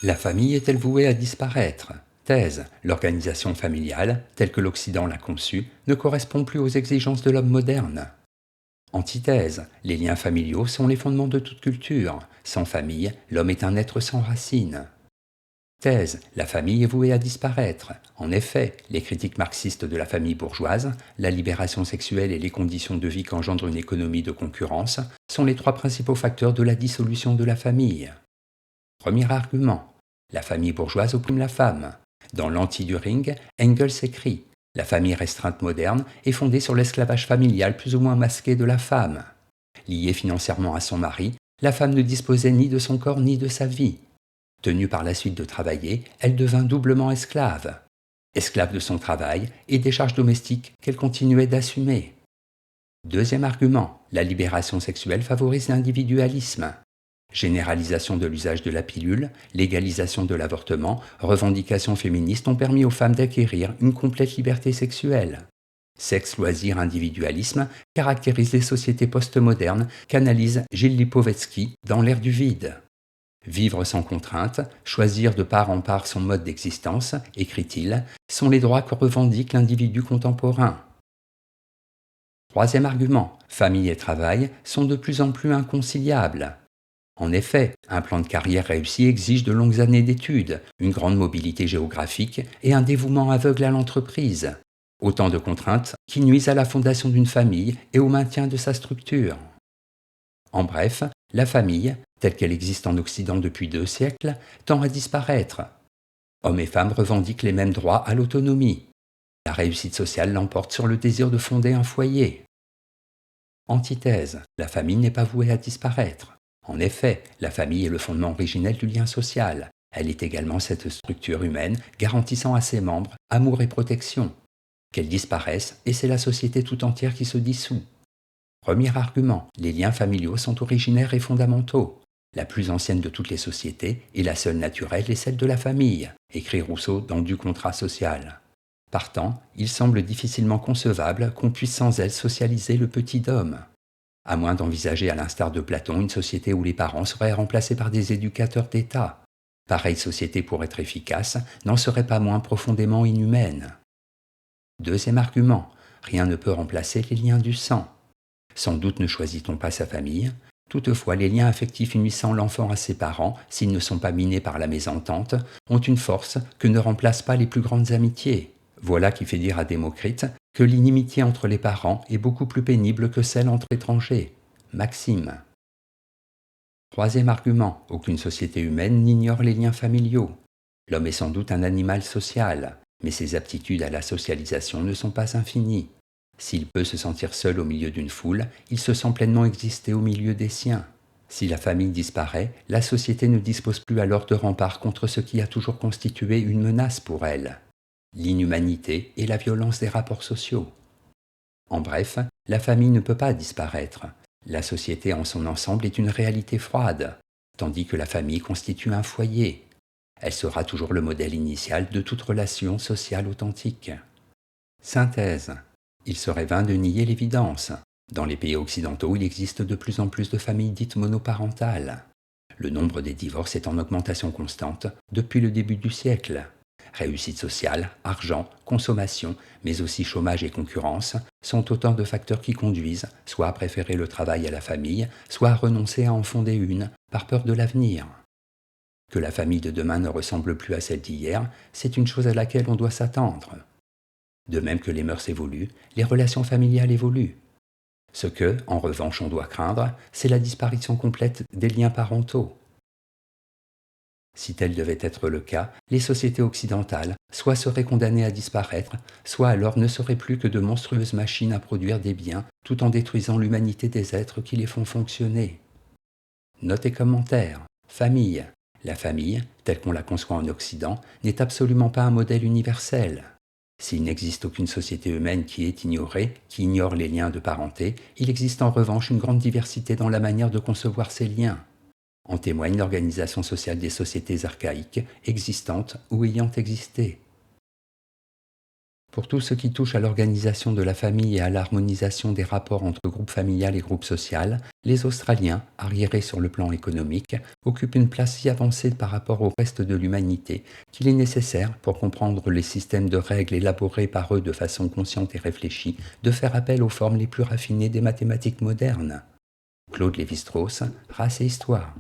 La famille est-elle vouée à disparaître? Thèse. L'organisation familiale, telle que l'Occident l'a conçue, ne correspond plus aux exigences de l'homme moderne. Antithèse. Les liens familiaux sont les fondements de toute culture. Sans famille, l'homme est un être sans racines. Thèse. La famille est vouée à disparaître. En effet, les critiques marxistes de la famille bourgeoise, la libération sexuelle et les conditions de vie qu'engendre une économie de concurrence sont les trois principaux facteurs de la dissolution de la famille. Premier argument. La famille bourgeoise opprime la femme. Dans l'Anti-Düring, Engels écrit « La famille restreinte moderne est fondée sur l'esclavage familial plus ou moins masqué de la femme. Liée financièrement à son mari, la femme ne disposait ni de son corps ni de sa vie. Tenue par la suite de travailler, elle devint doublement esclave. Esclave de son travail et des charges domestiques qu'elle continuait d'assumer. » Deuxième argument. La libération sexuelle favorise l'individualisme. Généralisation de l'usage de la pilule, légalisation de l'avortement, revendications féministes ont permis aux femmes d'acquérir une complète liberté sexuelle. Sexe, loisir, individualisme caractérisent les sociétés postmodernes qu'analyse Gilles Lipovetsky dans l'ère du vide. Vivre sans contrainte, choisir de part en part son mode d'existence, écrit-il, sont les droits que revendique l'individu contemporain. Troisième argument, famille et travail sont de plus en plus inconciliables. En effet, un plan de carrière réussi exige de longues années d'études, une grande mobilité géographique et un dévouement aveugle à l'entreprise. Autant de contraintes qui nuisent à la fondation d'une famille et au maintien de sa structure. En bref, la famille, telle qu'elle existe en Occident depuis 2 siècles, tend à disparaître. Hommes et femmes revendiquent les mêmes droits à l'autonomie. La réussite sociale l'emporte sur le désir de fonder un foyer. Antithèse, la famille n'est pas vouée à disparaître. En effet, la famille est le fondement originel du lien social. Elle est également cette structure humaine garantissant à ses membres amour et protection. Qu'elle disparaisse, et c'est la société tout entière qui se dissout. Premier argument, les liens familiaux sont originaires et fondamentaux. La plus ancienne de toutes les sociétés et la seule naturelle est celle de la famille, écrit Rousseau dans Du contrat social. Partant, il semble difficilement concevable qu'on puisse sans elle socialiser le petit homme. À moins d'envisager à l'instar de Platon une société où les parents seraient remplacés par des éducateurs d'État. Pareille société, pour être efficace, n'en serait pas moins profondément inhumaine. Deuxième argument, rien ne peut remplacer les liens du sang. Sans doute ne choisit-on pas sa famille. Toutefois, les liens affectifs unissant l'enfant à ses parents, s'ils ne sont pas minés par la mésentente, ont une force que ne remplacent pas les plus grandes amitiés. Voilà qui fait dire à Démocrite que l'inimitié entre les parents est beaucoup plus pénible que celle entre étrangers. Maxime. Troisième argument, aucune société humaine n'ignore les liens familiaux. L'homme est sans doute un animal social, mais ses aptitudes à la socialisation ne sont pas infinies. S'il peut se sentir seul au milieu d'une foule, il se sent pleinement exister au milieu des siens. Si la famille disparaît, la société ne dispose plus alors de rempart contre ce qui a toujours constitué une menace pour elle. L'inhumanité et la violence des rapports sociaux. En bref, la famille ne peut pas disparaître. La société en son ensemble est une réalité froide, tandis que la famille constitue un foyer. Elle sera toujours le modèle initial de toute relation sociale authentique. Synthèse. Il serait vain de nier l'évidence. Dans les pays occidentaux, il existe de plus en plus de familles dites monoparentales. Le nombre des divorces est en augmentation constante depuis le début du siècle. Réussite sociale, argent, consommation, mais aussi chômage et concurrence sont autant de facteurs qui conduisent soit à préférer le travail à la famille, soit à renoncer à en fonder une par peur de l'avenir. Que la famille de demain ne ressemble plus à celle d'hier, c'est une chose à laquelle on doit s'attendre. De même que les mœurs évoluent, les relations familiales évoluent. Ce que, en revanche, on doit craindre, c'est la disparition complète des liens parentaux. Si tel devait être le cas, les sociétés occidentales soit seraient condamnées à disparaître, soit alors ne seraient plus que de monstrueuses machines à produire des biens, tout en détruisant l'humanité des êtres qui les font fonctionner. Note et commentaires. Famille. La famille, telle qu'on la conçoit en Occident, n'est absolument pas un modèle universel. S'il n'existe aucune société humaine qui est ignorée, qui ignore les liens de parenté, il existe en revanche une grande diversité dans la manière de concevoir ces liens. En témoigne l'organisation sociale des sociétés archaïques existantes ou ayant existé. Pour tout ce qui touche à l'organisation de la famille et à l'harmonisation des rapports entre groupe familial et groupe social, les Australiens, arriérés sur le plan économique, occupent une place si avancée par rapport au reste de l'humanité qu'il est nécessaire, pour comprendre les systèmes de règles élaborés par eux de façon consciente et réfléchie, de faire appel aux formes les plus raffinées des mathématiques modernes. Claude Lévi-Strauss, Race et Histoire.